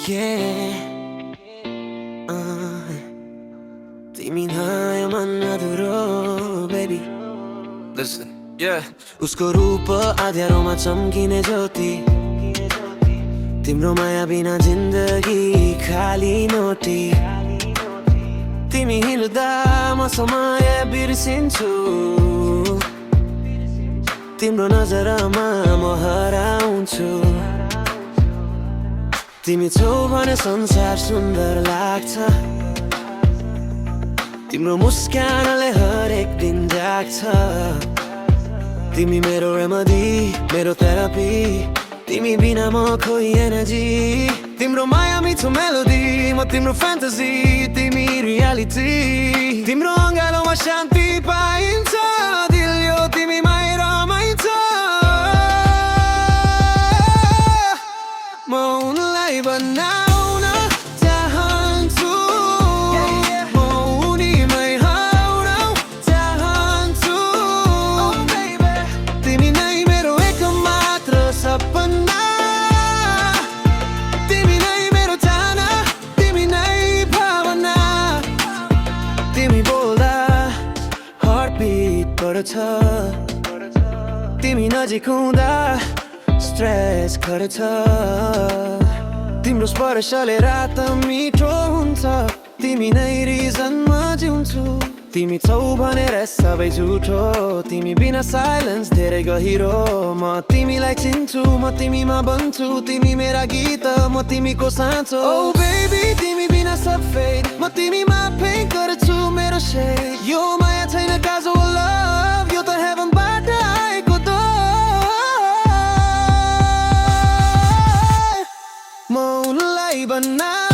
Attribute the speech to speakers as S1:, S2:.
S1: Yeah. तिमी नयाँ मनमा baby. Listen, yeah. उसको रूप अँध्यारोमा चम्किने ज्योति, तिम्रो माया बिना जिन्दगी खाली नोटी। तिमी हिँड्दा म समय बिर्सिन्छु, तिम्रो नजरमा म हराउँछु। तिमी छौ भने संसार सुन्दर लाग्छ, तिम्रो मुस्कानले हरेक दिन जाग्छ। तिमी मेरो रेमेडी, मेरो थेरापी, तिमी बिना म खोइ एनर्जी। तिम्रो माया मिठो मेलोडी, म तिम्रो फ्यान्टेसी, तिमी रियालिटी। तिम्रो अँगालोमा शान्ति पाइन्छ, दिल यो तिमीमै रमाइन्छ। म उनलाई बनाउन चाहन्छु, म उनीमै हराउन चाहन्छु। तिमी नै मेरो एकमात्र सपना, तिमी नै मेरो चाहना, तिमी नै भावना। तिमी बोल्दा हार्टबिट बढ्छ, तिमी नजिक हुँदा स्ट्रेस घट्छ। तिम्रो स्पर्शले रात मिठो हुन्छ, तिमी नै रिजन म जिउँछु। तिमी छौ भनेर सबै झुठो, तिमी बिना साइलेन्स धेरै गहिरो। म तिमीलाई चिन्छु, म तिमीमा बन्छु, तिमी मेरा गीत, म तिमीको साँचो। Oh baby, तिमी बिना सब फेड, म तिमीमा फेक गर्छु मेरो सेड। यो माया छैन casual love, यो त हेभनबाट आएको त। म उनलाई बना